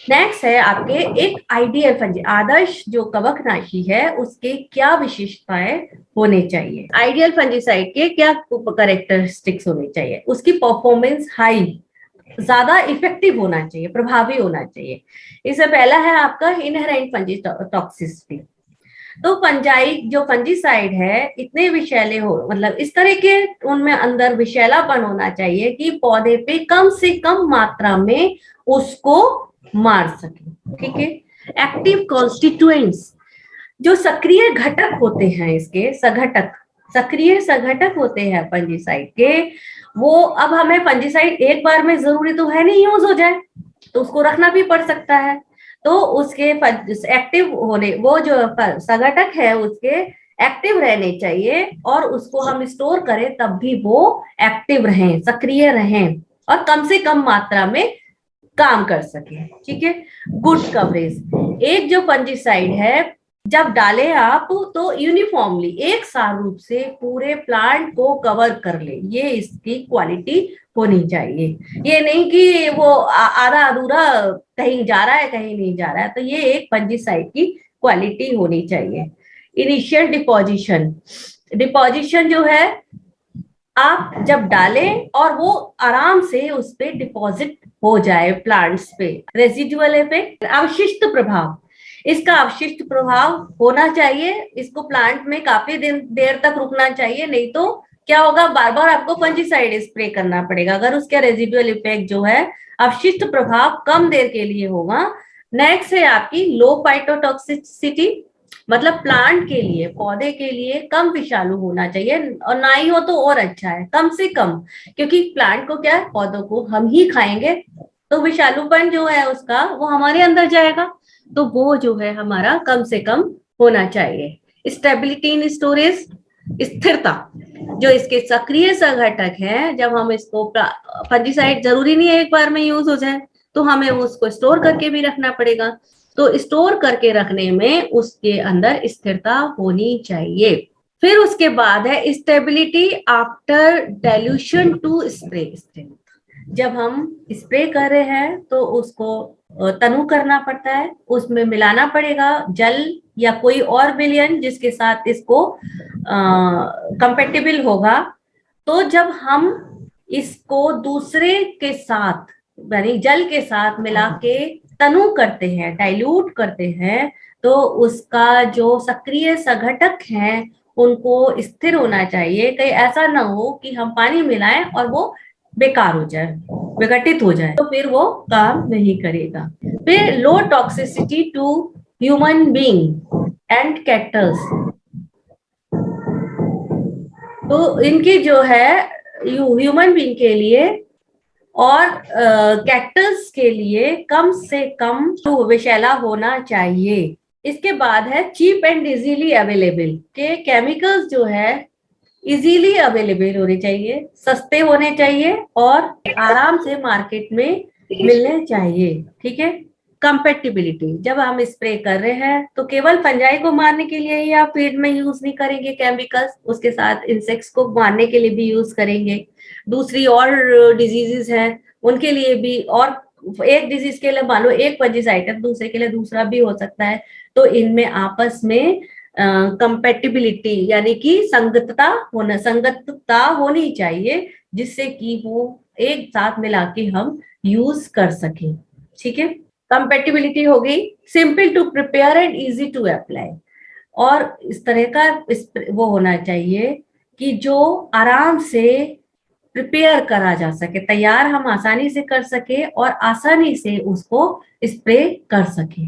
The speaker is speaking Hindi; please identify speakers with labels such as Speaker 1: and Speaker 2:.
Speaker 1: नेक्स्ट है आपके एक आइडियल फंजी, आदर्श जो कवकनाशी है उसके क्या विशेषताएं होने चाहिए। आइडियल फंजीसाइड के क्या कैरेक्टरिस्टिक्स होने चाहिए। उसकी परफॉर्मेंस हाई, ज्यादा इफेक्टिव होना चाहिए, प्रभावी होना चाहिए। इससे पहला है आपका इनहेरेंट फंजी टॉक्सिसिटी। तो जो फंजीसाइड है इतने विषैले हो, मतलब इस तरह के उनमें अंदर विषैलापन होना चाहिए कि पौधे पे कम से कम मात्रा में उसको मार सके। ठीक है। एक्टिव कॉन्स्टिट्यूएंट्स, जो सक्रिय घटक होते हैं इसके, सक्रिय सघटक होते हैं फंजीसाइड के, वो अब हमें फंजीसाइड एक बार में जरूरी तो है नहीं यूज हो जाए, तो उसको रखना भी पड़ सकता है। तो उसके एक्टिव होने, वो जो सघटक है उसके एक्टिव रहने चाहिए, और उसको हम स्टोर करें तब भी वो एक्टिव रहें, सक्रिय रहें, और कम से कम मात्रा में काम कर सके। ठीक है। गुड कवरेज, एक जो फंजीसाइड है जब डालें आप तो यूनिफॉर्मली एक सार रूप से पूरे प्लांट को कवर कर ले, ये इसकी क्वालिटी होनी चाहिए। ये नहीं कि वो आधा अधूरा कहीं जा रहा है कहीं नहीं जा रहा है, तो ये एक फंजीसाइड की क्वालिटी होनी चाहिए। इनिशियल डिपोजिशन जो है, आप जब डालें और वो आराम से उस पे डिपॉजिट हो जाए प्लांट्स पे। रेजिडुअल इफेक्ट, अवशिष्ट प्रभाव, इसका अवशिष्ट प्रभाव होना चाहिए, इसको प्लांट में काफी देर तक रुकना चाहिए, नहीं तो क्या होगा, बार बार आपको फंजीसाइड स्प्रे करना पड़ेगा अगर उसका रेजिडुअल इफेक्ट जो है, अवशिष्ट प्रभाव कम देर के लिए होगा। नेक्स्ट है आपकी लो फाइटोटॉक्सिसिटी, मतलब प्लांट के लिए, पौधे के लिए कम विषालु होना चाहिए, और ना ही हो तो और अच्छा है, कम से कम, क्योंकि प्लांट को क्या है, पौधों को हम ही खाएंगे, तो विषालुपन जो है उसका वो हमारे अंदर जाएगा, तो वो जो है हमारा कम से कम होना चाहिए। स्टेबिलिटी इन स्टोरेज, स्थिरता, जो इसके सक्रिय संघटक है, जब हम इसको, फंजीसाइड जरूरी नहीं है एक बार में यूज हो जाए, तो हमें उसको स्टोर करके भी रखना पड़ेगा, तो स्टोर करके रखने में उसके अंदर स्थिरता होनी चाहिए। फिर उसके बाद है stability after dilution to spray strength, जब हम स्प्रे कर रहे हैं तो उसको तनु करना पड़ता है, उसमें मिलाना पड़ेगा जल या कोई और विलयन जिसके साथ इसको कंपेटिबल होगा। तो जब हम इसको दूसरे के साथ, यानी जल के साथ मिला के तनु करते हैं, डाइल्यूट करते हैं, तो उसका जो सक्रिय संघटक है उनको स्थिर होना चाहिए, कहीं ऐसा ना हो कि हम पानी मिलाएं और वो बेकार हो जाए, विघटित हो जाए, तो फिर वो काम नहीं करेगा। फिर low toxicity to human being and cattles, तो इनकी जो है ह्यूमन बीइंग के लिए और कैक्टस के लिए कम से कम विषैला होना चाहिए। इसके बाद है चीप एंड इजीली अवेलेबल, के केमिकल्स जो है इजीली अवेलेबल होने चाहिए, सस्ते होने चाहिए और आराम से मार्केट में मिलने चाहिए। ठीक है। कंपेटिबिलिटी, जब हम स्प्रे कर रहे हैं तो केवल फंजाई को मारने के लिए या फीड में यूज नहीं करेंगे केमिकल्स, उसके साथ इंसेक्ट्स को मारने के लिए भी यूज करेंगे। दूसरी और डिजीजेस हैं उनके लिए भी, और एक डिजीज के लिए मान लो एक फंजीसाइड है, दूसरे के लिए दूसरा भी हो सकता है, तो इनमें आपस में कंपेटिबिलिटी यानी कि संगतता होनी चाहिए, जिससे कि वो एक साथ मिला के हम यूज कर सकें। ठीक है। कंपेटिबिलिटी हो गई। Simple to prepare and easy to apply, और इस तरह का वो होना चाहिए कि जो आराम से प्रिपेयर करा जा सके, तैयार हम आसानी से कर सके और आसानी से उसको स्प्रे कर सके।